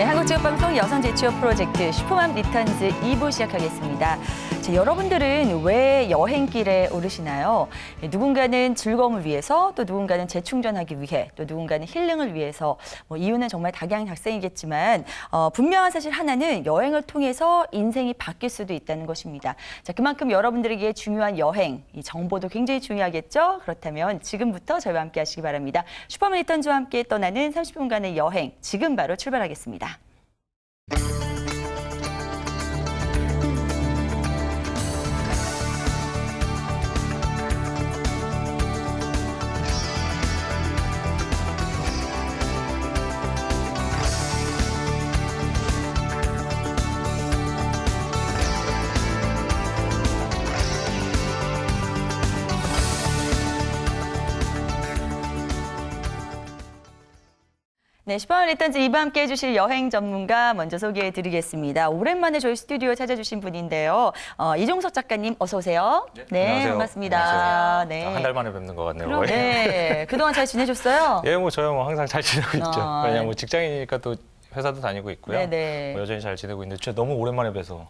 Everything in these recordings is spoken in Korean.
한국체육방송 여성제치어 프로젝트 슈퍼맘 리턴즈 2부 시작하겠습니다. 자, 여러분들은 왜 여행길에 오르시나요? 누군가는 즐거움을 위해서, 또 누군가는 재충전하기 위해, 또 누군가는 힐링을 위해서, 이유는 정말 각양각색이겠지만 분명한 사실 하나는 여행을 통해서 인생이 바뀔 수도 있다는 것입니다. 자, 그만큼 여러분들에게 중요한 여행, 이 정보도 굉장히 중요하겠죠? 그렇다면 지금부터 저희와 함께 하시기 바랍니다. 슈퍼맘 리턴즈와 함께 떠나는 30분간의 여행, 지금 바로 출발하겠습니다. 네, 슈퍼맘 리턴즈 2부 함께 해주실 여행 전문가 먼저 소개해드리겠습니다. 오랜만에 저희 스튜디오에 찾아주신 분인데요. 이종석 작가님 어서 오세요. 네, 안녕하세요. 반갑습니다. 안녕하세요. 네. 한 달 만에 뵙는 것 같네요. 네, 그동안 잘 지내셨어요? 예, 저요 항상 잘 지내고 있죠. 왜냐면 직장이니까 또 회사도 다니고 있고요. 네네. 여전히 잘 지내고 있는데 진짜 너무 오랜만에 뵈서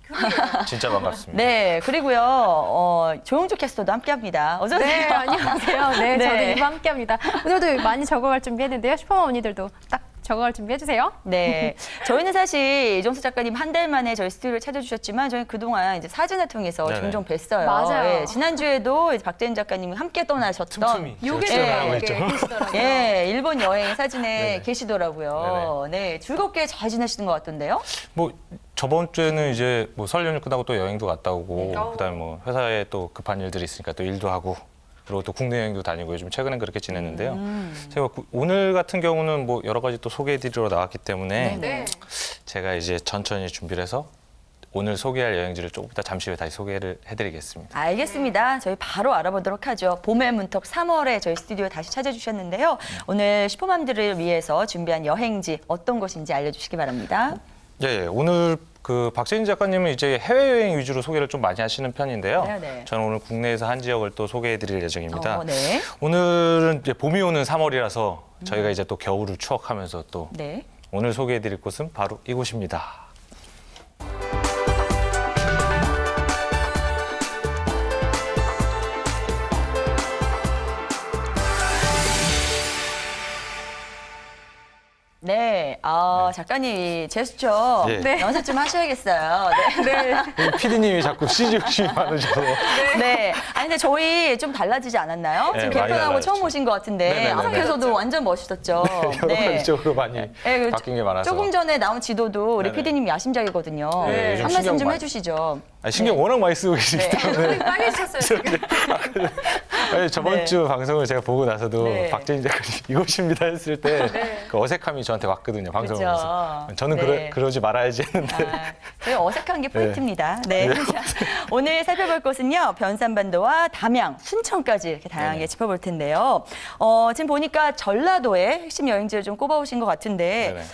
진짜 반갑습니다. 네, 그리고요, 조용주 캐스터도 함께합니다. 어서 오세요. 네, 안녕하세요. 네, 네. 저도 이부 함께합니다. 오늘도 많이 적어갈 준비했는데요. 슈퍼맘 언니들도 딱 적어갈 준비해주세요. 네, 저희는 사실 이종석 작가님 한 달 만에 저희 스튜디오를 찾아주셨지만 저희 그동안 이제 사진을 통해서 네네. 종종 뵀어요. 맞아요. 예, 지난주에도 이제 박재인 작가님이 함께 떠나셨던 틈틈이 요게 출연을 네. 하고 있죠. 계시더라고요. 예, 일본 여행 사진에 네네. 계시더라고요. 네, 즐겁게 잘 지내시는 것 같던데요? 저번 주에는 이제 설 연휴 끝나고 또 여행도 갔다 오고 네. 그다음에 회사에 또 급한 일들이 있으니까 또 일도 하고 그리고 또 국내 여행도 다니고 요즘 최근엔 그렇게 지냈는데요. 제가 오늘 같은 경우는 여러 가지 또 소개해드리러 나왔기 때문에 네네. 제가 이제 천천히 준비를 해서 오늘 소개할 여행지를 조금 이따 잠시 후에 다시 소개를 해드리겠습니다. 알겠습니다. 저희 바로 알아보도록 하죠. 봄의 문턱 3월에 저희 스튜디오에 다시 찾아주셨는데요. 오늘 슈퍼맘들을 위해서 준비한 여행지 어떤 곳인지 알려주시기 바랍니다. 예, 오늘 박재인 작가님은 이제 해외여행 위주로 소개를 좀 많이 하시는 편인데요. 네네. 저는 오늘 국내에서 한 지역을 또 소개해드릴 예정입니다. 네. 오늘은 이제 봄이 오는 3월이라서 저희가 이제 또 겨울을 추억하면서 또 네. 오늘 소개해드릴 곳은 바로 이곳입니다. 네, 작가님 제스처 예. 연습 좀 하셔야겠어요. 네. PD님이 자꾸 CG 욕심이 많으셔서 네. 아니 근데 저희 좀 달라지지 않았나요? 네, 지금 많이 개편하고 달라졌죠. 처음 오신 것 같은데 네네네네. 앞에서도 완전 멋있었죠. 여러 가지적으로 많이 네, 바뀐 게 많아서 조금 전에 나온 지도도 우리 네네. PD님 야심작이거든요. 네, 요즘 한 말씀 신경 좀 많이- 해주시죠. 신경 워낙 많이 쓰고 계시기 네. 때문에 빨개지셨어요, 지금. 아니, 저번 네. 주 방송을 제가 보고 나서도 네. 박재인 작가님 이곳입니다 했을 때 그 어색함이 저한테 왔거든요, 방송을 보면서. 저는 네. 그러지 말아야지 했는데 저희 어색한 게 포인트입니다. 네. 자, 오늘 살펴볼 곳은요, 변산반도와 담양, 순천까지 이렇게 다양하게 네네. 짚어볼 텐데요. 지금 보니까 전라도의 핵심 여행지를 좀 꼽아오신 것 같은데, 네네.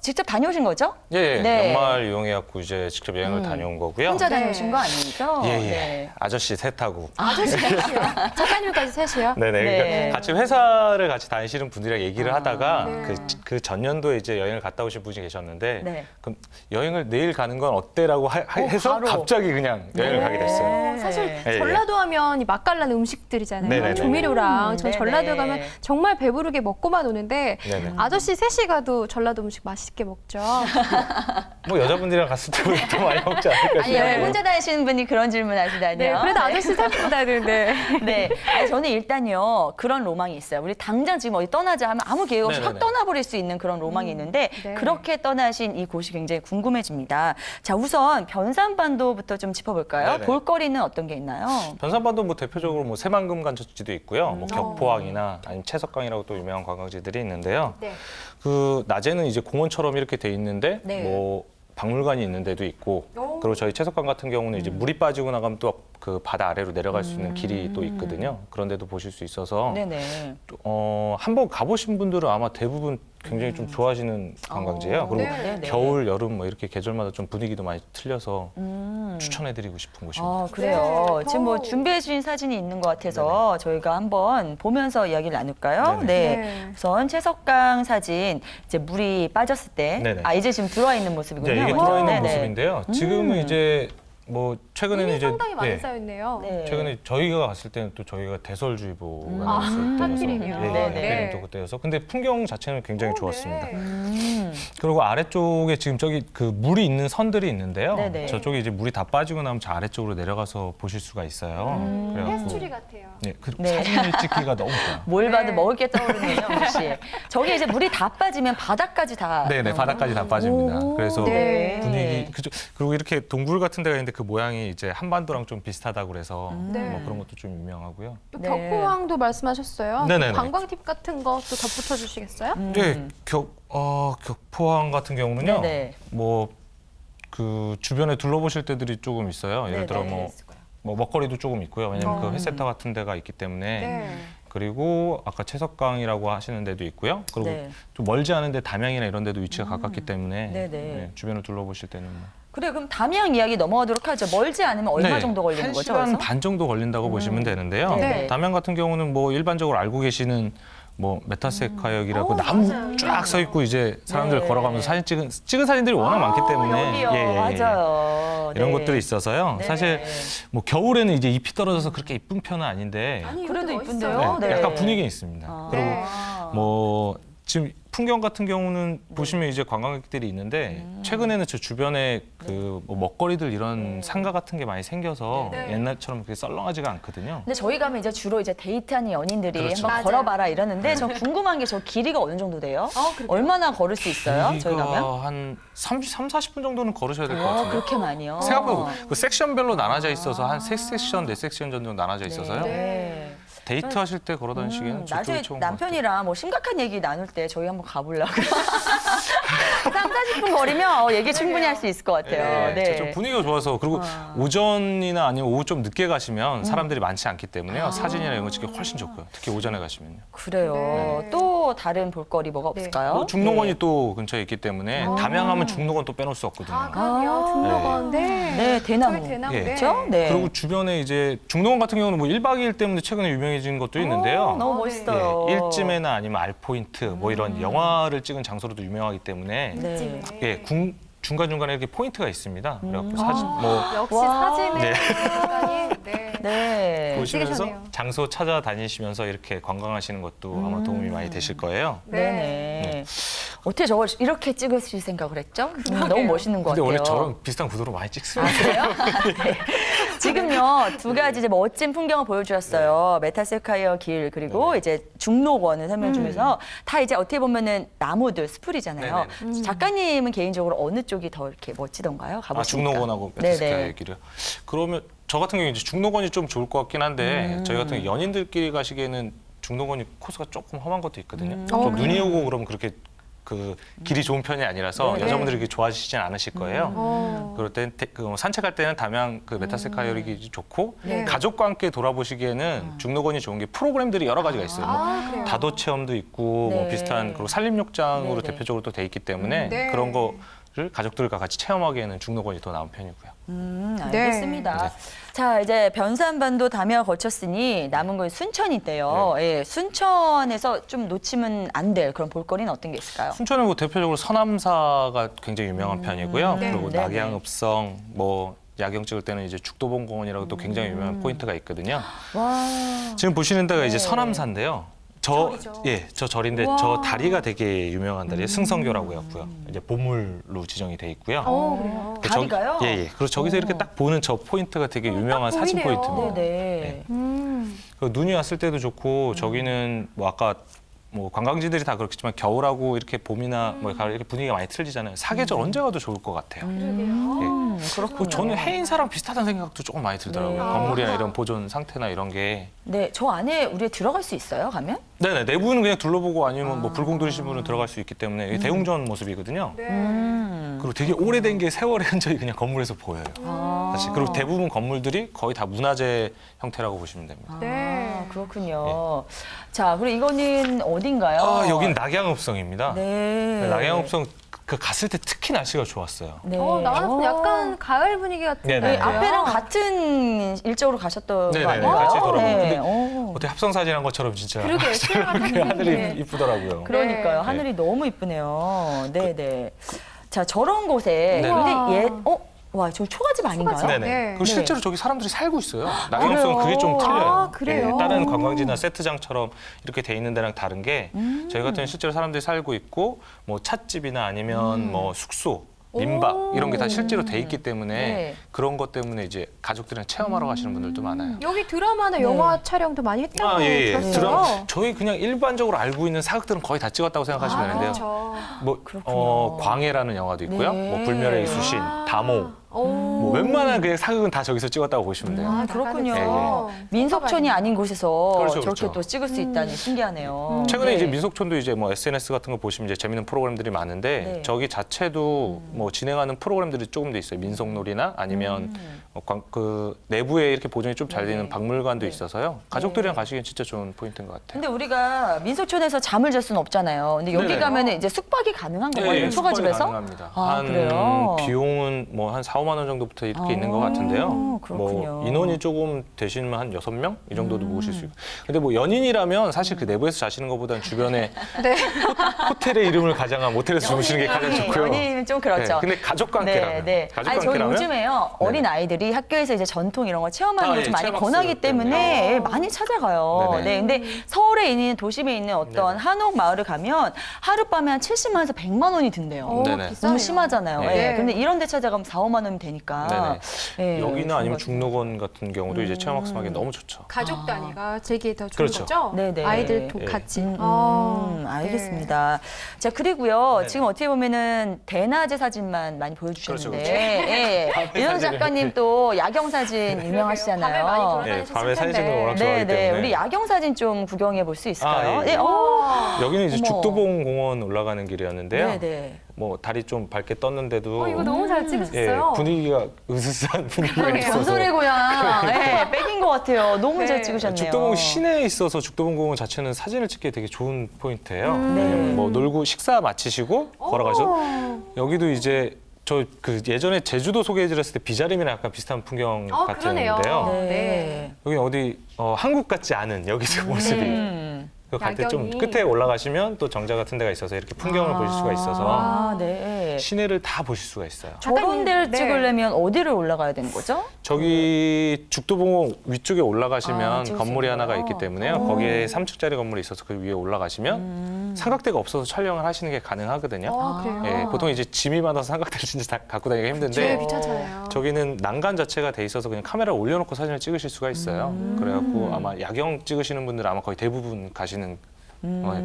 직접 다녀오신 거죠? 예, 네. 연말 이용해갖고 이제 직접 여행을 다녀온 거고요. 혼자 네. 다녀오신 거 아니죠? 예, 예. 네. 아저씨 셋하고. 아저씨 셋이요. 작가님까지 셋이요. 네네. 네. 그러니까 같이 회사를 같이 다니시는 분들이랑 얘기를 하다가 네. 그 전년도에 이제 여행을 갔다 오신 분이 계셨는데 네. 그럼 여행을 내일 가는 건 어때라고 해서 바로. 갑자기 그냥 여행을 가게 됐어요. 네. 사실 예, 예. 전라도 하면 이 맛깔나는 음식들이잖아요. 네네네. 조미료랑. 전 네네. 전라도 가면 정말 배부르게 먹고만 오는데 네네. 아저씨 셋이 가도 전라도 음식 맛있게 먹죠. 여자분들이랑 갔을 때보다 더 많이 먹지 않을까 아니, 싶어요. 여행 혼자 다니시는 분이 그런 질문 하시다니요. 네, 그래도 아저씨 셋보다는 네. 아니, 저는 일단요, 그런 로망이 있어요. 우리 당장 지금 어디 떠나자 하면 아무 계획 없이 확 네네네. 떠나버릴 수 있는 그런 로망이 있는데, 네. 그렇게 떠나신 이 곳이 굉장히 궁금해집니다. 자, 우선 변산반도부터 좀 짚어볼까요? 네네. 볼거리는 어떤 게 있나요? 변산반도 대표적으로 새만금 간척지도 있고요. 격포항이나 아니면 채석강이라고 또 유명한 관광지들이 있는데요. 네. 그 낮에는 이제 공원처럼 이렇게 돼 있는데 네. 박물관이 있는 데도 있고 오. 그리고 저희 채석강 같은 경우는 이제 물이 빠지고 나가면 또 그 바다 아래로 내려갈 수 있는 길이 또 있거든요. 그런데도 보실 수 있어서 네네. 한번 가보신 분들은 아마 대부분 굉장히 좀 좋아하시는 관광지예요. 그리고 네, 네. 겨울, 여름 뭐 이렇게 계절마다 좀 분위기도 많이 틀려서 추천해드리고 싶은 곳입니다. 아, 그래요. 네, 지금 뭐 더- 준비해 주신 사진이 있는 것 같아서 저희가 한번 보면서 이야기를 나눌까요? 네네. 네. 네. 우선 채석강 사진, 이제 물이 빠졌을 때, 네네. 이제 지금 들어와 있는 모습이군요. 이제 이게 들어있는 네네. 모습인데요. 지금은 이제 뭐 최근에는 눈이 이제 상당히 많이 예, 쌓여있네요. 네. 최근에 저희가 갔을 때는 또 저희가 대설주의보가 아, 나왔을 때여서 하필이면. 예, 네네. 하필이면 또 그때여서 근데 풍경 자체는 굉장히 좋았습니다. 네. 그리고 아래쪽에 지금 저기 그 물이 있는 선들이 있는데요. 네네. 저쪽에 이제 물이 다 빠지고 나면 저 아래쪽으로 내려가서 보실 수가 있어요. 그래갖고 페스츄리 같아요. 네, 그 네. 사진을 찍기가 너무 좋아요. 뭘 봐도 네. 먹을 게 떠오르네요, 혹시. 저기 이제 물이 다 빠지면 바다까지 다. 네네, 바다까지 다 빠집니다. 오, 그래서 네. 분위기 그리고 이렇게 동굴 같은 데가 있는데 그 모양이 이제 한반도랑 좀 비슷하다고 그래서 네. 뭐 그런 것도 좀 유명하고요. 또 네. 격포항도 말씀하셨어요. 네네네. 관광 팁 같은 거 또 덧붙여 주시겠어요? 네, 격포항 같은 경우는요. 네네. 뭐 그 주변에 둘러보실 때들이 조금 있어요. 예를 들어 네네. 뭐 먹거리도 조금 있고요. 왜냐면 그 회센터 같은 데가 있기 때문에. 네. 그리고 아까 채석강이라고 하시는 데도 있고요. 그리고 네. 좀 멀지 않은데 담양이나 이런 데도 위치가 가깝기 때문에 네네. 네, 주변을 둘러보실 때는 뭐. 그래, 그럼 담양 이야기 넘어가도록 하죠. 멀지 않으면 얼마 네, 정도 걸리는 거죠? 1시간 그래서? 반 정도 걸린다고 보시면 되는데요. 네. 담양 같은 경우는 뭐 일반적으로 알고 계시는 뭐 메타세카역이라고 오, 나무 맞아요. 쫙 서 있고 이제 사람들 네. 걸어가면서 사진 찍은 사진들이 워낙 많기 때문에 여기요. 맞아요. 이런 네. 것들이 있어서요. 네. 사실 뭐 겨울에는 이제 ip이 떨어져서 그렇게 이쁜 편은 아닌데 아니, 그래도 이것도 이쁜데요? 멋있어요. 네. 약간 분위기는 있습니다. 아. 그리고 네. 뭐 지금 풍경 같은 경우는 보시면 이제 관광객들이 있는데 최근에는 저 주변에 그 뭐 먹거리들 이런 상가 같은 게 많이 생겨서 네. 옛날처럼 그렇게 썰렁하지가 않거든요. 근데 저희 가면 이제 주로 이제 데이트하는 연인들이 그렇죠. 한번 맞아요. 걸어봐라 이러는데 저 궁금한 게 저 길이가 어느 정도 돼요? 그래요? 얼마나 걸을 수 있어요? 저희 가면? 한 40분 정도는 걸으셔야 될 것 와, 같은데. 그렇게 많이요? 생각보다 그 섹션별로 나눠져 있어서 한 3섹션, 4섹션 정도 나눠져 있어서요. 네. 데이트 하실 때 걸어 다니시기에는 나중에 저쪽이 좋은 것 같아요. 남편이랑 뭐 심각한 얘기 나눌 때 저희 한번 가보려고요. 3, 40분 거리면 얘기 충분히 할 수 있을 것 같아요. 네, 좀 분위기가 좋아서 그리고 오전이나 아니면 오후 좀 늦게 가시면 사람들이 많지 않기 때문에요. 사진이나 이런 거 찍기 훨씬 좋고요. 특히 오전에 가시면요. 그래요. 네. 또 다른 볼거리 뭐가 네. 없을까요? 중록원이 네. 또 근처에 있기 때문에 담양하면 중록원 또 빼놓을 수 없거든요. 아, 그럼요. 중록원. 네. 네, 대나무. 저희 대나무. 예. 네. 그렇죠? 네. 그리고 주변에 이제 중록원 같은 경우는 뭐 1박 2일 때문에 최근에 유명해진 것도 있는데요. 너무 네. 멋있어요. 일지매나 아니면 알포인트 뭐 이런 영화를 찍은 장소로도 유명하기 때문에 네. 찜에. 예, 중간중간에 이렇게 포인트가 있습니다. 그래갖고 사진 뭐 역시 와. 사진의 네. 공간이 네. 네. 보시면서 찍으셨네요. 장소 찾아다니시면서 이렇게 관광하시는 것도 아마 도움이 많이 되실 거예요. 네네. 어떻게 저걸 이렇게 찍으실 생각을 했죠? 너무 멋있는 것 근데 같아요. 원래 저런 비슷한 구도로 많이 찍습니다. 아, 그래요? 네. 지금요, 두 가지 이제 멋진 풍경을 보여주셨어요. 메타세카이어 길, 그리고 이제 중록원을 설명 주면서 다 이제 어떻게 보면은 나무들, 스풀이잖아요. 작가님은 개인적으로 어느 쪽이 더 이렇게 멋지던가요? 가보시니까. 중록원하고 네네. 메타스카이 길이요. 그러면 저 같은 경우에 이제 중록원이 좀 좋을 것 같긴 한데 저희 같은 경우 연인들끼리 가시기에는 중록원이 코스가 조금 험한 것도 있거든요. 좀 눈이 오고 그러면 그렇게 그 길이 좋은 편이 아니라서 네. 여자분들이 그렇게 좋아하시진 않으실 거예요. 어. 그럴 땐 산책할 때는 담양 그 메타세카이어릭이 좋고 네. 가족과 함께 돌아보시기에는 중록원이 좋은 게 프로그램들이 여러 가지가 있어요. 뭐 아, 그래요. 다도 체험도 있고 네. 뭐 비슷한 그리고 산림욕장으로 네네. 대표적으로 또 돼 있기 때문에 네. 그런 거를 가족들과 같이 체험하기에는 중록원이 더 나은 편이고요. 알겠습니다. 네. 자, 이제 변산반도 담양을 거쳤으니 남은 건 순천인데요. 예, 순천에서 좀 놓치면 안 될 그런 볼거리는 어떤 게 있을까요? 순천은 뭐 대표적으로 서남사가 굉장히 유명한 편이고요. 네. 그리고 네네. 낙양읍성 뭐 야경 찍을 때는 이제 죽도봉공원이라고 또 굉장히 유명한 포인트가 있거든요. 와. 지금 보시는 데가 이제 네. 서남사인데요. 절이죠. 저 절인데 우와. 저 다리가 되게 유명한 다리예요. 승성교라고 해갖고요. 이제 보물로 지정이 돼 있고요. 어, 그래요. 그 다리가요? 예, 예. 그리고 저기서 이렇게 딱 보는 저 포인트가 되게 유명한 딱 사진 보이네요. 포인트입니다. 네네. 그 눈이 왔을 때도 좋고 저기는 뭐 아까 뭐 관광지들이 다 그렇겠지만 겨울하고 이렇게 봄이나 뭐 가을 이렇게 분위기가 많이 틀리잖아요. 사계절 언제 가도 좋을 것 같아요. 그러게요. 그렇군요. 저는 해인사랑 비슷하다는 생각도 조금 많이 들더라고요. 네. 건물이나 이런 보존 상태나 이런 게. 네, 저 안에 우리 들어갈 수 있어요, 가면? 네네, 내부는 그냥 둘러보고 아니면 뭐 불공들이신 분은 들어갈 수 있기 때문에 이게 대웅전 모습이거든요. 네. 그리고 되게 오래된 게 세월의 흔적이 그냥 건물에서 보여요. 아. 사실. 그리고 대부분 건물들이 거의 다 문화재 형태라고 보시면 됩니다. 네. 그렇군요. 자, 그리고 이거는 어딘가요? 여긴 낙양읍성입니다. 네. 낙양읍성 그 갔을 때 특히 날씨가 좋았어요. 네. 나는 약간 가을 분위기 같은데. 네네. 앞에랑 같은 일정으로 가셨던 네네, 거 아닌가요? 같이 돌아봤는데. 네. 어떻게 합성 사진한 것처럼 진짜 그러게, 그 하늘이 이쁘더라고요. 그러니까요. 네. 하늘이 너무 이쁘네요. 네네. 자, 저런 곳에 네. 근데 와, 저 초가집 아닌가요? 네네. 네. 그리고 실제로 저기 사람들이 살고 있어요. 낙양읍성은 그래요? 그게 좀 틀려요. 아, 그래요? 예, 다른 관광지나 세트장처럼 이렇게 돼 있는 데랑 다른 게 저희 같은 경우는 실제로 사람들이 살고 있고 뭐 찻집이나 아니면 뭐 숙소, 민박 이런 게 다 실제로 돼 있기 때문에 네. 그런 것 때문에 이제 가족들이랑 체험하러 가시는 분들도 많아요. 여기 드라마나 네. 영화 촬영도 많이 했다고 예. 들었어요. 드라마, 저희 그냥 일반적으로 알고 있는 사극들은 거의 다 찍었다고 생각하시면 되는데요. 그렇죠. 뭐 그렇군요. 광해라는 영화도 있고요. 네. 뭐 불멸의 이수신, 다모, 뭐 웬만한 그냥 사극은 다 저기서 찍었다고 보시면 돼요. 그렇군요. 나가겠어요. 민속촌이 아닌 곳에서 그렇죠, 저렇게 그렇죠. 또 찍을 수 있다니 신기하네요. 최근에 네. 이제 민속촌도 이제 뭐 SNS 같은 거 보시면 이제 재밌는 프로그램들이 많은데 네. 저기 자체도 뭐 진행하는 프로그램들이 조금 돼 있어요. 민속놀이나 아니면 그 내부에 이렇게 보존이 좀 잘 되는 네. 박물관도 네. 있어서요. 가족들이랑 가시기엔 진짜 좋은 포인트인 것 같아요. 근데 우리가 민속촌에서 잠을 잘 수는 없잖아요. 근데 여기 네네. 가면 이제 숙박이 가능한 건가요? 네, 초가집에서? 숙박이 가능합니다. 아, 한 그래요? 비용은 뭐 한 4, 5만 원 정도부터 이렇게 있는 것 같은데요. 그렇군요. 뭐 인원이 조금 되시면 한 6명 이 정도도 모으실 수 있고. 근데 뭐 연인이라면 사실 그 내부에서 자시는 것보다는 주변에 네. 호텔의 이름을 가장한 모텔에서 주무시는 게 가장 좋고요. 연인이면 좀 그렇죠. 네, 근데 가족과 함께라면. 네. 가족과 아니, 저 함께라면. 요즘에요. 어린 아이들이 학교에서 이제 전통 이런 거 체험하는 아, 걸 좀 예, 많이 체험학습 권하기 때문에 때문에. 많이 찾아가요. 네네. 네. 근데 서울에 있는 도심에 있는 어떤 네네. 한옥 마을을 가면 하룻밤에 한 70만 원에서 100만 원이 든대요. 네네. 비싸네요. 너무 심하잖아요. 네. 네. 근데 이런 데 찾아가면 4, 5만 원이면 되니까. 네네. 네, 여기나 아니면 좋은 중록원 같은 경우도 이제 체험학습하기 너무 좋죠. 가족 단위가 제게 더 좋은 그렇죠. 거죠? 네네. 아이들도 예. 같이. 알겠습니다. 자, 그리고요. 네네. 지금 어떻게 보면은 대낮의 사진만 많이 보여주셨는데. 그렇죠, 그렇죠. 예. 밤의 윤현수 사진을. 작가님 또 야경 사진 유명하시잖아요. 밤에 많이 돌아다니셨을 네, 밤에 사진 찍는 거 워낙 네, 좋아하기 네. 때문에. 우리 야경 사진 좀 구경해 볼 수 있을까요? 아, 예. 네. 여기는 이제 어머. 죽도봉 공원 올라가는 길이었는데요. 네, 네. 뭐 달이 좀 밝게 떴는데도 이거 너무 잘 예, 찍으셨어요. 분위기가 으스스한 분위기가 그러게요. 있어서. 전설의 고향. 네, 빽인 것 같아요. 너무 네. 잘 찍으셨네요. 죽도봉 시내에 있어서 죽도봉 공원 자체는 사진을 찍기 되게 좋은 포인트예요. 네. 왜냐면 뭐 놀고 식사 마치시고 걸어가죠. 여기도 이제 저 그 예전에 제주도 소개해드렸을 때 비자림이랑 약간 비슷한 풍경 그러네요. 같은데요. 네. 여기 어디 한국 같지 않은 여기서 모습이. 갈 때 좀 야경이. 끝에 올라가시면 또 정자 같은 데가 있어서 이렇게 풍경을 보실 수가 있어서 아, 네. 시내를 다 보실 수가 있어요. 저런 데를 네. 찍으려면 어디를 올라가야 되는 거죠? 저기 죽도봉 위쪽에 올라가시면 찍을 수 건물이 하나가 있고요. 있기 때문에요. 거기에 3층짜리 건물이 있어서 그 위에 올라가시면 삼각대가 없어서 촬영을 하시는 게 가능하거든요. 그래요? 예, 보통 이제 짐이 많아서 삼각대를 진짜 다 갖고 다니기가 힘든데 네, 귀찮잖아요. 저기는 난간 자체가 돼 있어서 그냥 카메라 올려놓고 사진을 찍으실 수가 있어요. 그래갖고 아마 야경 찍으시는 분들은 아마 거의 대부분 가시는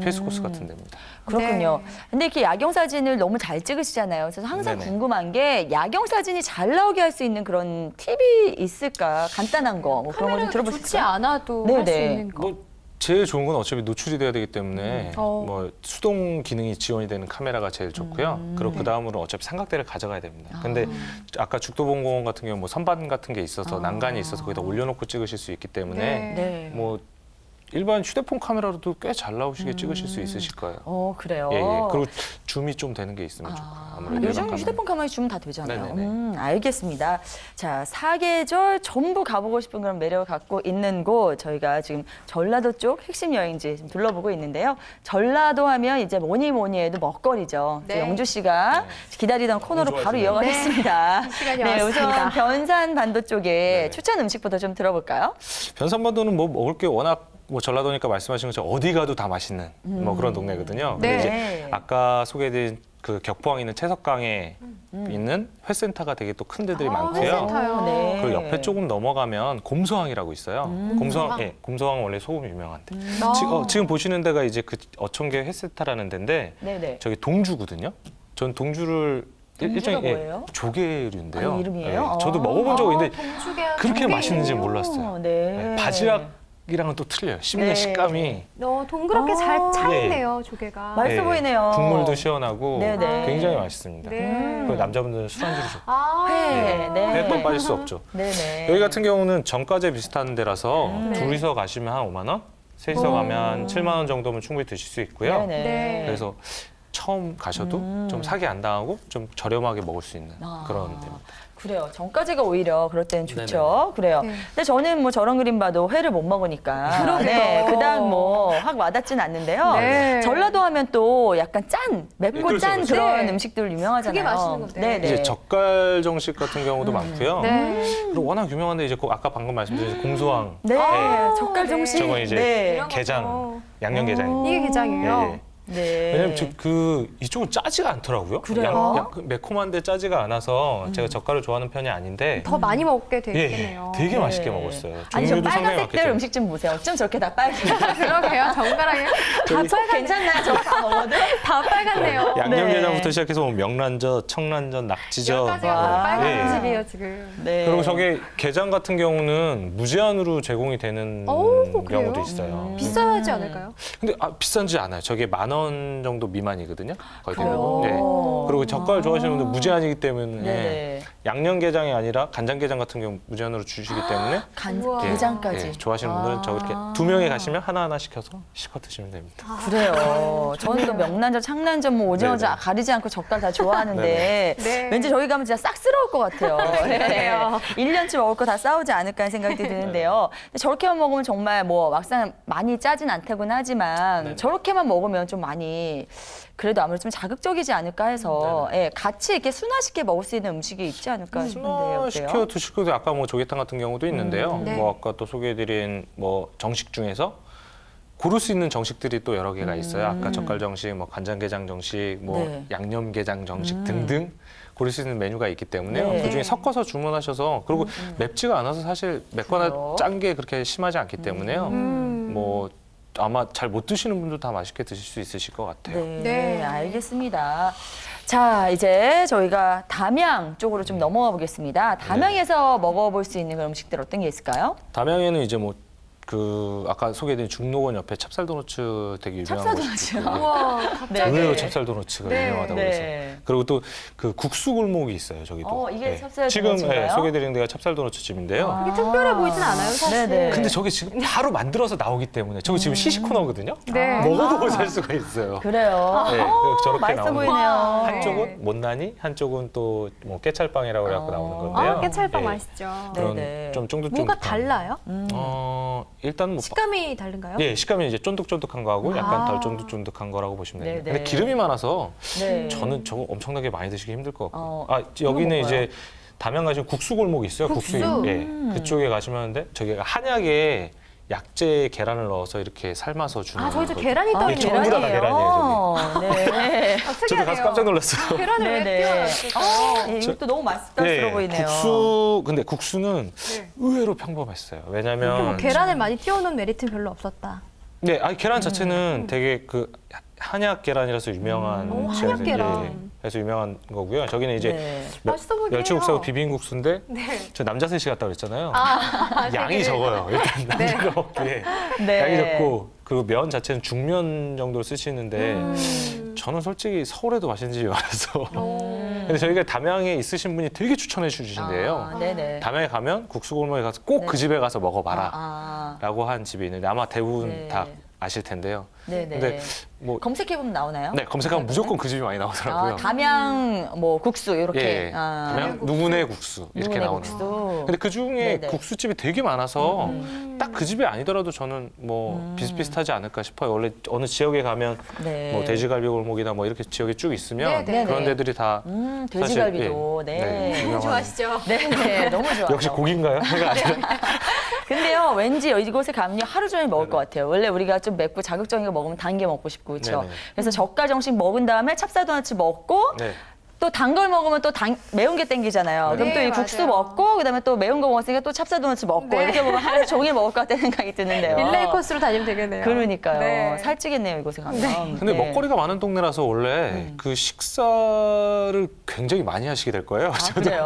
필수 코스 같은 데입니다. 그렇군요. 네. 근데 이렇게 야경 사진을 너무 잘 찍으시잖아요. 그래서 항상 네네. 궁금한 게 야경 사진이 잘 나오게 할 수 있는 그런 팁이 있을까? 간단한 거. 뭐 그런 거 좀 카메라가 들어볼 수 좋지 있을까요? 않아도 네, 할 수 네. 있는 거. 뭐 제일 좋은 건 어차피 노출이 돼야 되기 때문에 어. 뭐 수동 기능이 지원이 되는 카메라가 제일 좋고요. 그리고 그 다음으로 어차피 삼각대를 가져가야 됩니다. 근데 아까 죽도봉공원 같은 경우 뭐 선반 같은 게 있어서 난간이 있어서 거기다 올려놓고 찍으실 수 있기 때문에 네. 뭐 일반 휴대폰 카메라로도 꽤 잘 나오시게 찍으실 수 있으실 거예요. 그래요. 예, 예. 그리고 줌이 좀 되는 게 있으면 좋고요. 아무래도 요즘 일반 카메라. 휴대폰 카메라 주면 다 되잖아요. 네네네. 알겠습니다. 자, 사계절 전부 가보고 싶은 그런 매력을 갖고 있는 곳 저희가 지금 전라도 쪽 핵심 여행지 좀 둘러보고 있는데요. 전라도 하면 이제 뭐니 해도 먹거리죠. 네. 영주 씨가 기다리던 코너로 바로 좋아하시네요. 이어가겠습니다. 이 시간이 네, 왔습니다. 우선 변산반도 쪽에 네네. 추천 음식부터 좀 들어볼까요? 변산반도는 뭐 먹을 게 워낙 뭐 전라도니까 말씀하신 것처럼 어디 가도 다 맛있는 뭐 그런 동네거든요. 네. 근데 이제 아까 소개해드린 그 격포항에 있는 채석강에 있는 회센터가 되게 또 큰 데들이 많고요. 회센터요. 네. 그리고 옆에 조금 넘어가면 곰소항이라고 있어요. 곰소항, 예, 곰소항은 원래 소금이 유명한데. 지금 보시는 데가 이제 그 어촌계 회센터라는 데인데 네네. 저기 동주거든요. 전 동주를 동주가 뭐예요? 조개류인데요. 아, 이름이에요? 저도 먹어본 적이 있는데 동죽에 그렇게 맛있는지 몰랐어요. 네. 네, 바지락 닭이랑은 또 틀려요. 씹는 네. 식감이 동그랗게 잘 아. 차있네요, 조개가. 맛있어 보이네요. 국물도 시원하고 네네. 굉장히 맛있습니다. 네. 그리고 남자분들은 술안주로 좋고 아, 회, 네. 회또 빠질 수 없죠. 네네. 여기 같은 경우는 정가제 비슷한 데라서 네. 둘이서 가시면 한 5만 원, 셋이서 가면 7만 원 정도면 충분히 드실 수 있고요. 네네. 네. 그래서 처음 가셔도 좀 사기 안 당하고 좀 저렴하게 먹을 수 있는 아. 그런 데입니다. 그래요. 전까지가 오히려 그럴 때는 좋죠. 그래요. 네. 근데 저는 뭐 저런 그림 봐도 회를 못 먹으니까. 그러게요. 네, 그닥 뭐 확 와닿진 않는데요. 네. 전라도 하면 또 약간 짠, 맵고 그렇죠, 짠 그렇죠. 그런 네. 음식들 유명하잖아요. 그게 맛있는 건데. 네네. 이제 젓갈 정식 같은 경우도 많고요. 네. 그리고 워낙 유명한데 이제 아까 방금 말씀드린 곰소왕, 네, 아, 젓갈 네. 정식. 저건 이제 네. 이런 게장, 것도. 양념 게장. 이게 게장이에요? 예, 예. 네. 왜냐면 이쪽은 짜지가 않더라고요. 그래요? 매콤한데 짜지가 않아서 제가 젓갈을 좋아하는 편이 아닌데 더 많이 먹게 되겠네요. 되게 네. 맛있게 먹었어요. 아니, 저 종류도 상당히 빨간색들 많겠죠. 음식 좀 보세요. 어쩜 저렇게 다 빨개요? 그러게요, 정갈하게. 다 괜찮나요? 저 다 먹어도? 다 빨갛네요. 양념게장부터 시작해서 뭐 명란젓, 청란젓, 낙지젓. 여러 가지가 와. 다 빨간 예. 집이에요, 지금. 네. 그리고 저게 게장 같은 경우는 무제한으로 제공이 되는 그래요? 경우도 있어요. 비싸지 않을까요? 근데 비싼지 않아요. 저게 10,000원 정도 미만이거든요. 거의 그래요? 대부분. 네. 그리고 젓갈 좋아하시는 분들 무제한이기 때문에 네네. 양념게장이 아니라 간장게장 같은 경우 무제한으로 주시기 때문에 우와. 게장까지. 예, 좋아하시는 분들은 저렇게 아. 2명이 가시면 하나하나 시켜서 실컷 드시면 됩니다. 그래요. 저는 또 명란젓, 창란젓, 뭐 오징어젓 네네. 가리지 않고 젓갈 다 좋아하는데 네. 왠지 저희 가면 진짜 싹스러울 것 같아요. 그러게요. 1년치 먹을 거 다 싸우지 않을까 하는 생각이 드는데요. 근데 저렇게만 먹으면 정말 뭐 막상 많이 짜진 않다고는 하지만 네네. 저렇게만 먹으면 좀 많이 그래도 아무래도 좀 자극적이지 않을까 해서 예, 같이 이렇게 순화시켜 먹을 수 있는 음식이 있지 않을까 싶은데요. 시켜 어때요? 드실 것도 아까 뭐 조개탕 같은 경우도 있는데요. 네. 뭐 아까 또 소개해드린 뭐 정식 중에서 고를 수 있는 정식들이 또 여러 개가 있어요. 아까 젓갈 정식, 뭐 간장게장 정식, 뭐 네. 양념게장 정식 등등 고를 수 있는 메뉴가 있기 때문에요. 네. 그중에 섞어서 주문하셔서 그리고 맵지가 않아서 사실 맵거나 그래요? 짠 게 그렇게 심하지 않기 때문에요. 뭐 아마 잘 못 드시는 분도 다 맛있게 드실 수 있으실 것 같아요. 네, 네. 알겠습니다. 자, 이제 저희가 담양 쪽으로 좀 넘어가 보겠습니다. 담양에서 먹어볼 수 있는 그런 음식들 어떤 게 있을까요? 담양에는 이제 뭐 아까 소개해드린 중록원 옆에 찹쌀 도너츠 되게 유명한 찹쌀 곳이 도너츠요? 있고 우와, 네. 갑자기. 의외로 찹쌀 도너츠가 네. 유명하다고 네. 해서 그리고 또 그 국수 골목이 있어요 저기도. 이게 찹쌀 지금 도너츠인가요? 소개드린 데가 찹쌀 도너츠 집인데요. 이게 특별해 보이진 않아요, 사실. 네네. 근데 저게 지금 바로 만들어서 나오기 때문에 저기 지금 시식 코너거든요. 네. 먹어보고 살 수가 있어요. 그래요. 네, 저렇게 맛있어 나오는 보이네요. 와. 한쪽은 못난이, 한쪽은 또 뭐 깨찰빵이라고 해갖고 나오는 건데요. 아, 깨찰빵 예, 맛있죠. 네. 그런 네네. 좀 쫀득쫀득한. 뭐가 달라요? 일단 뭐 식감이 다른가요? 예, 식감이 이제 쫀득쫀득한 거하고 약간 아. 덜 쫀득쫀득한 거라고 보시면 됩니다. 네네. 근데 기름이 많아서 네. 저는 저거 엄청나게 많이 드시기 힘들 것 같고. 이거 여기는 먹어요. 이제 담양 가시면 국수 골목이 있어요. 국수? 예, 그쪽에 가시면 되는데 저기가 한약에 약재 계란을 넣어서 이렇게 삶아서 주는. 아, 저기도 거거든요. 계란이 떠 예, 있네요. 전부 다 계란이에요, 네. 저도 가서 깜짝 놀랐어요. 계란을 왜 네네. 띄워놨을까요? 예, 이것도 너무 맛있다스러워 보이네요. 근데 국수는 네. 의외로 평범했어요. 뭐 왜냐면 계란을 많이 띄워놓은 메리트는 별로 없었다. 네, 아니 계란 자체는 되게 그 한약 계란이라서 유명한 오, 제가 한약 계란. 예, 그래서 유명한 거고요. 저기는 이제 네. 맛있어 보이긴 멸치국수하고 해요. 비빔국수인데 네. 저 남자 셋이 갔다 그랬잖아요. 양이 되게- 적어요. 일단 남자가 먹기에 네. 양이 적고 그리고 면 자체는 중면 정도를 쓰시는데 저는 솔직히 서울에도 맛있는 집이 많아서 근데 저희가 담양에 있으신 분이 되게 추천해 주신대요. 네네. 담양에 가면 국수골목에 가서 꼭 그 집에 가서 먹어봐라 아, 라고 한 집이 있는데 아마 대부분 네. 다 아실 텐데요. 네네. 근데 뭐 검색해보면 나오나요? 네, 검색하면 무조건 그 집이 많이 나오더라고요. 담양 뭐 국수 이렇게. 예, 담양 누구네 국수 이렇게 누구네 나오는. 국수. 근데 그 중에 네네. 국수집이 되게 많아서 딱 그 집이 아니더라도 저는 뭐 비슷비슷하지 않을까 싶어요. 원래 어느 지역에 가면 네. 뭐 돼지갈비 골목이나 뭐 이렇게 지역에 쭉 있으면 네네. 그런 데들이 다 돼지갈비도. 사실, 네. 네. 너무 좋아하시죠? 네네. 너무 좋아요. 역시 고기인가요? 해가 아니라. 근데요, 왠지 이곳에 가면 하루 종일 먹을 것 같아요. 원래 우리가 좀 맵고 자극적인 거 먹으면 단 게 먹고 싶고, 그렇죠? 네네. 그래서 젓갈 정식 먹은 다음에 찹쌀 도너츠 먹고 네. 또 단 걸 먹으면 또 매운 게 땡기잖아요. 그럼 네, 또 이 국수 맞아요. 먹고 그다음에 또 매운 거 먹었으니까 또 찹쌀도넛 먹고 네. 이렇게 보면 하루 종일 먹을 것 같다는 생각이 드는데요. 릴레이 코스로 다니면 되겠네요. 그러니까요. 네. 살찌겠네요, 이곳에 가면. 근데 네. 먹거리가 많은 동네라서 원래 그 식사를 굉장히 많이 하시게 될 거예요. 저도 그래요?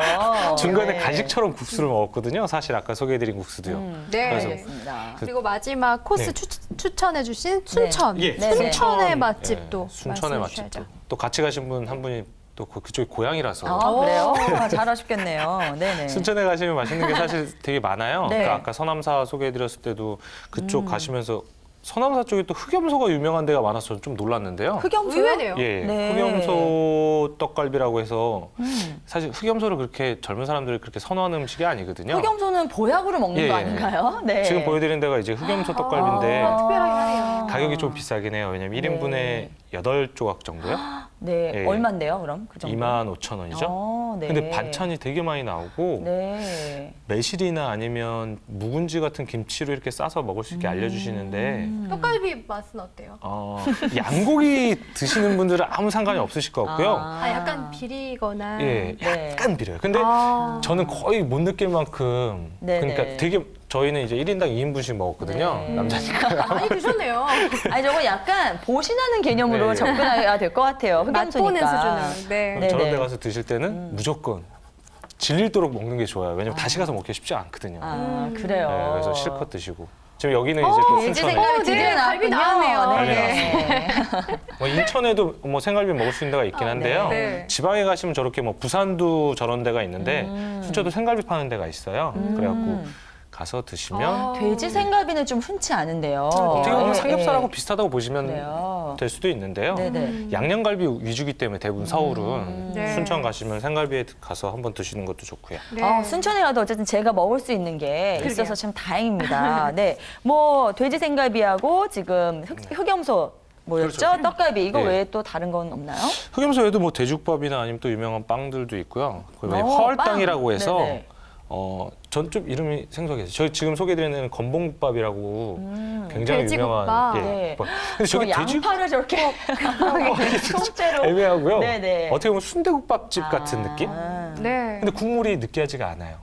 중간에 네. 간식처럼 국수를 먹었거든요. 사실 아까 소개해드린 국수도요. 네. 그래서 알겠습니다. 그리고 마지막 코스 네. 추천해주신 순천. 예, 네, 순천의 순천, 맛집도 예, 순천의 말씀해 맛집도. 주셔야죠. 또 같이 가신 분 한 분이 또 그쪽이 고향이라서 아, 그래요? 잘하셨겠네요. 네네. 순천에 가시면 맛있는 게 사실 되게 많아요. 네. 그러니까 아까 서남사 소개해드렸을 때도 그쪽 가시면서 서남사 쪽에 또 흑염소가 유명한 데가 많아서 저는 좀 놀랐는데요. 흑염소요? 의외네요. 예, 네. 흑염소 떡갈비라고 해서 사실 흑염소를 그렇게 젊은 사람들이 그렇게 선호하는 음식이 아니거든요. 흑염소는 보약으로 먹는 예, 거 예. 아닌가요? 네. 지금 보여드린 데가 이제 흑염소 떡갈비인데 특별하긴 하네요. 가격이 좀 비싸긴 해요. 왜냐면 1인분에 네. 8조각 정도요? 네. 예. 얼만데요, 그럼? 그 정도? 25,000원이죠. 네. 근데 반찬이 되게 많이 나오고 네. 매실이나 아니면 묵은지 같은 김치로 이렇게 싸서 먹을 수 있게 알려주시는데 떡갈비 맛은 어때요? 양고기 드시는 분들은 아무 상관이 없으실 것 같고요. 아, 약간 비리거나. 예, 네. 약간 비려요. 근데 아. 저는 거의 못 느낄 만큼 네, 그러니까 네. 되게 저희는 이제 1인당 2인분씩 먹었거든요. 네. 남자니까. 많이 드셨네요. 아니, 저거 약간 보신하는 개념으로 네. 접근해야 될 것 같아요. 맛보는 흑염소니까. 수준은. 네. 네. 저런 데 가서 드실 때는 무조건 질리도록 먹는 게 좋아요. 왜냐면 다시 가서 먹기 쉽지 않거든요. 아, 그래요. 네, 그래서 실컷 드시고. 지금 여기는 이제 또 돼지 순천에 생갈비 드디어 네, 갈비 나왔군요. 나왔네요. 네. 뭐 인천에도 뭐 생갈비 먹을 수 있는 데가 있긴 한데요. 네. 지방에 가시면 저렇게 뭐 부산도 저런 데가 있는데 순천도 생갈비 파는 데가 있어요. 그래갖고 가서 드시면 돼지 생갈비는 좀 흔치 않은데요. 어떻게 보면 예, 삼겹살하고 예. 비슷하다고 보시면 그래요. 될 수도 있는데요. 네네. 양념갈비 위주기 때문에 대부분 서울은 네. 순천 가시면 생갈비에 가서 한번 드시는 것도 좋고요. 네. 순천에 가도 어쨌든 제가 먹을 수 있는 게 있어서 그러게요. 참 다행입니다. 네, 뭐 돼지 생갈비하고 지금 흑염소 뭐였죠? 그렇죠. 떡갈비 이거 네. 외에 또 다른 건 없나요? 흑염소에도 뭐 대죽밥이나 아니면 또 유명한 빵들도 있고요. 그 어, 화얼땅이라고 빵. 해서 네네. 전 좀 이름이 생소해요. 저희 지금 소개드리는 건봉국밥이라고 굉장히 돼지국밥. 유명한 네. 국밥. 근데 저기 저 돼지 양파를 저렇게 통째로 애매하고요. 네네. 어떻게 보면 순대국밥집 같은 느낌? 네. 근데 국물이 느끼하지가 않아요.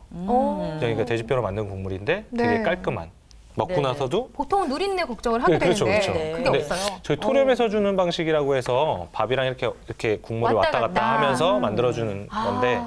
그러니까 돼지뼈로 만든 국물인데 되게 네. 깔끔한. 먹고 네네. 나서도 보통 누린내 걱정을 하게 네, 그렇죠, 되는데 그렇죠. 네. 그게 근데 없어요. 저희 토렴에서 주는 방식이라고 해서 밥이랑 이렇게 국물이 왔다 왔다 갔다 갔다. 하면서 만들어주는 건데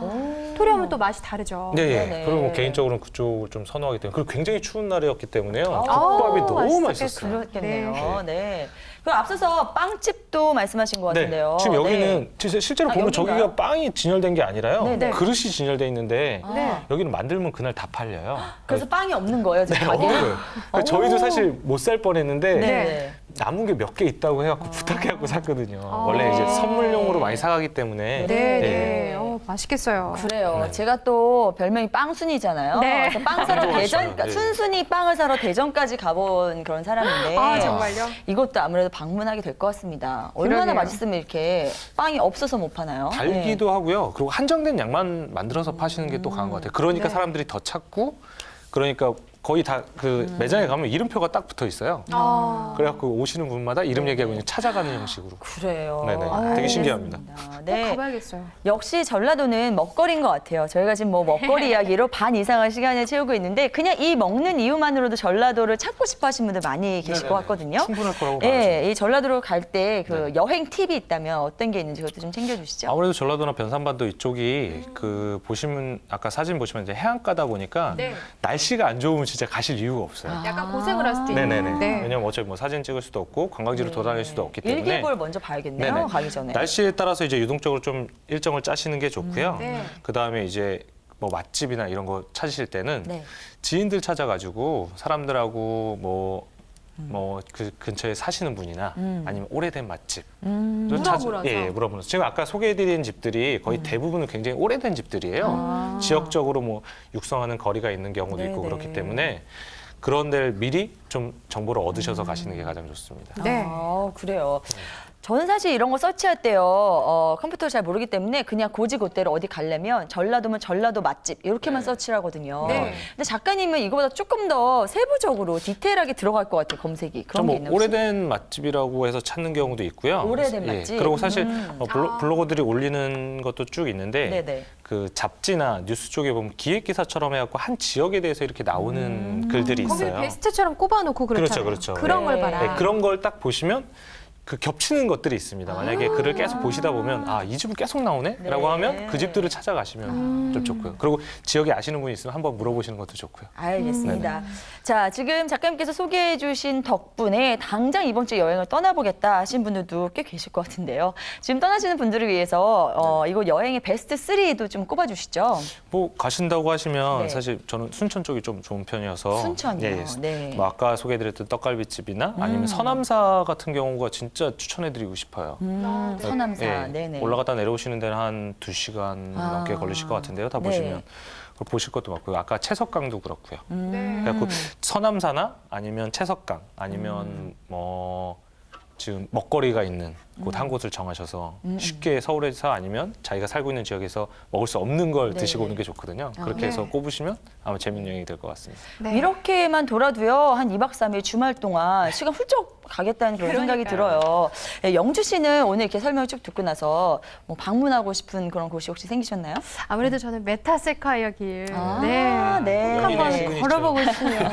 토렴은 또 맛이 다르죠. 네, 예. 네네. 그리고 뭐 개인적으로는 그쪽을 좀 선호하기 때문에 그리고 굉장히 추운 날이었기 때문에요. 아우, 국밥이 너무 맛있었겠어요. 맛있었어요. 그렇겠네요. 네. 그럼 앞서서 빵집도 말씀하신 것 같은데요. 지금 여기는 네. 진짜 실제로 아, 보면 여긴가요? 저기가 빵이 진열된 게 아니라요. 네네. 그릇이 진열돼 있는데 네. 여기는 만들면 그날 다 팔려요. 그래서 빵이 없는 거예요, 지금 가게에? 없어요. 그러니까 저희도 오. 사실 못 살 뻔했는데 네. 남은 게 몇 개 있다고 해갖고 부탁해갖고 샀거든요. 원래 이제 선물용으로 많이 사가기 때문에 네, 네. 네. 맛있겠어요. 그래요. 네. 제가 또 별명이 빵순이잖아요. 네. 그래서 빵 사러 빵 대전, 좋아하시죠. 네. 순순히 빵을 사러 대전까지 가본 그런 사람인데. 아, 정말요? 이것도 아무래도 방문하게 될 것 같습니다. 얼마나 그러게요. 맛있으면 이렇게 빵이 없어서 못 파나요? 달기도 하고요. 그리고 한정된 양만 만들어서 파시는 게 또 강한 것 같아요. 그러니까 네. 사람들이 더 찾고 그러니까 거의 다 그 매장에 가면 이름표가 딱 붙어 있어요. 아. 그래갖고 오시는 분마다 이름 얘기하고 그냥 찾아가는 형식으로. 그래요. 네네. 아, 되게 신기합니다. 알겠습니다. 꼭 네. 가봐야겠어요. 역시 전라도는 먹거리인 것 같아요. 저희가 지금 뭐 먹거리 이야기로 반 이상의 시간을 채우고 있는데 그냥 이 먹는 이유만으로도 전라도를 찾고 싶어 하시는 분들 많이 계실 것 같거든요. 충분할 거라고 봐야죠. 예, 이 전라도로 갈 때 그 여행 팁이 있다면 어떤 게 있는지 그것도 좀 챙겨주시죠. 아무래도 전라도나 변산반도 이쪽이 그 보시면 아까 사진 보시면 이제 해안가다 보니까 네. 날씨가 안 좋으면 진짜 가실 이유가 없어요. 약간 고생을 할 수도 있는. 네네네. 네. 왜냐면 어차피 뭐 사진 찍을 수도 없고 관광지로 돌아다닐 수도 없기 때문에 일기예보를 먼저 봐야겠네요. 네네. 가기 전에. 날씨에 따라서 이제 유동적으로 좀 일정을 짜시는 게 좋고요. 네. 그 다음에 이제 뭐 맛집이나 이런 거 찾으실 때는 네. 지인들 찾아가지고 사람들하고 뭐 그 근처에 사시는 분이나 아니면 오래된 맛집 물어보라서. 예, 물어보면서 지금 아까 소개해드린 집들이 거의 대부분은 굉장히 오래된 집들이에요. 지역적으로 뭐 육성하는 거리가 있는 경우도 있고 네네. 그렇기 때문에 그런 데를 미리 좀 정보를 얻으셔서 가시는 게 가장 좋습니다. 네. 아, 그래요. 저는 사실 이런 거 서치할 때요, 컴퓨터를 잘 모르기 때문에 그냥 고지고대로 어디 가려면 전라도면 전라도 맛집 이렇게만 서치를 하거든요. 네. 근데 작가님은 이거보다 조금 더 세부적으로 디테일하게 들어갈 것 같아요, 검색이. 그런 게 뭐 있나요? 혹시? 오래된 맛집이라고 해서 찾는 경우도 있고요. 오래된 맛집? 그리고 사실 블로거들이 올리는 것도 쭉 있는데 네네. 그 잡지나 뉴스 쪽에 보면 기획 기사처럼 해갖고 한 지역에 대해서 이렇게 나오는 글들이 거기 있어요. 베스트처럼 꼽아놓고 그렇잖아요. 그렇죠. 그런 네. 걸 봐라. 네, 그런 걸 딱 보시면 그 겹치는 것들이 있습니다. 만약에 글을 계속 보시다 보면 아, 이 집은 계속 나오네? 네. 라고 하면 그 집들을 찾아가시면 좀 좋고요. 그리고 지역에 아시는 분이 있으면 한번 물어보시는 것도 좋고요. 알겠습니다. 자, 지금 작가님께서 소개해 주신 덕분에 당장 이번 주 여행을 떠나보겠다 하신 분들도 꽤 계실 것 같은데요. 지금 떠나시는 분들을 위해서 이곳 여행의 베스트 3도 좀 꼽아주시죠. 뭐 가신다고 하시면 네. 사실 저는 순천 쪽이 좀 좋은 편이어서 순천이요? 예, 네. 뭐 아까 소개해드렸던 떡갈비집이나 아니면 서남사 같은 경우가 진짜 추천해드리고 싶어요. 서남사, 예, 네네. 올라갔다 내려오시는 데는 한 2시간 아. 넘게 걸리실 것 같은데요. 다 네. 보시면. 그걸 보실 것도 많고요. 아까 채석강도 그렇고요. 네. 그래갖고 서남사나 아니면 채석강 아니면 뭐 지금 먹거리가 있는 곳 한 곳을 정하셔서 쉽게 서울에서 아니면 자기가 살고 있는 지역에서 먹을 수 없는 걸 네. 드시고 오는 게 좋거든요. 그렇게 네. 해서 꼽으시면 아마 재밌는 여행이 될 것 같습니다. 네. 이렇게만 돌아도요, 한 2박 3일 주말 동안 시간 훌쩍 가겠다는 그런 생각이 그러니까요. 들어요. 예, 영주 씨는 오늘 이렇게 설명을 쭉 듣고 나서 뭐 방문하고 싶은 그런 곳이 혹시 생기셨나요? 아무래도 저는 메타세콰이어 길 아, 네. 꼭 한번 시그니처. 걸어보고 싶네요.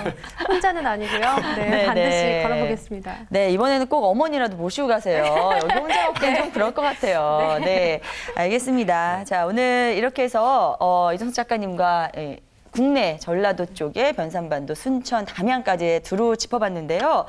혼자는 아니고요. 네, 네, 반드시 네. 걸어보겠습니다. 네, 이번에는 꼭 어머니라도 모시고 가세요. 여기 혼자 먹기엔 좀 그럴 것 같아요. 네, 알겠습니다. 자, 오늘 이렇게 해서 이정수 작가님과 국내 전라도 쪽에 변산반도, 순천, 담양까지 두루 짚어봤는데요.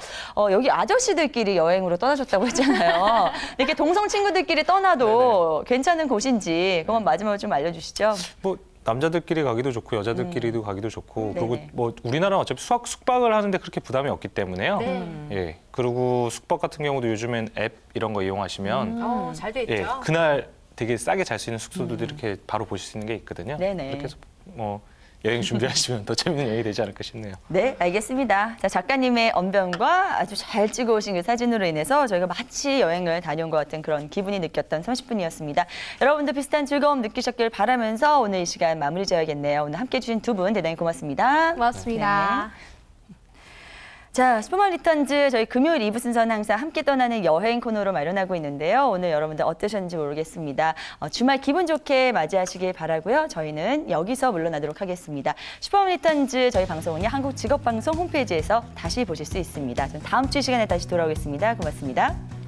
여기 아저씨들끼리 여행으로 떠나셨다고 했잖아요. 이렇게 동성 친구들끼리 떠나도 괜찮은 곳인지 그건 마지막으로 좀 알려주시죠. 뭐 남자들끼리 가기도 좋고 여자들끼리도 가기도 좋고 그리고 네네. 뭐 우리나라는 어차피 숙박을 하는데 그렇게 부담이 없기 때문에요. 네. 예. 그리고 숙박 같은 경우도 요즘엔 앱 이런 거 이용하시면 잘 돼 있죠. 예, 그날 되게 싸게 잘 수 있는 숙소들도 이렇게 바로 보실 수 있는 게 있거든요. 네네. 그렇게 해서 뭐 여행 준비하시면 더 재밌는 여행이 되지 않을까 싶네요. 네, 알겠습니다. 자, 작가님의 언변과 아주 잘 찍어오신 그 사진으로 인해서 저희가 마치 여행을 다녀온 것 같은 그런 기분이 느꼈던 30분이었습니다. 여러분도 비슷한 즐거움 느끼셨길 바라면서 오늘 이 시간 마무리 지어야겠네요. 오늘 함께해 주신 두 분 대단히 고맙습니다. 고맙습니다. 자, 슈퍼만 리턴즈 저희 금요일 2부 순서는 항상 함께 떠나는 여행 코너로 마련하고 있는데요. 오늘 여러분들 어떠셨는지 모르겠습니다. 주말 기분 좋게 맞이하시길 바라고요. 저희는 여기서 물러나도록 하겠습니다. 슈퍼만 리턴즈 저희 방송은요. 한국직업방송 홈페이지에서 다시 보실 수 있습니다. 저는 다음 주 이 시간에 다시 돌아오겠습니다. 고맙습니다.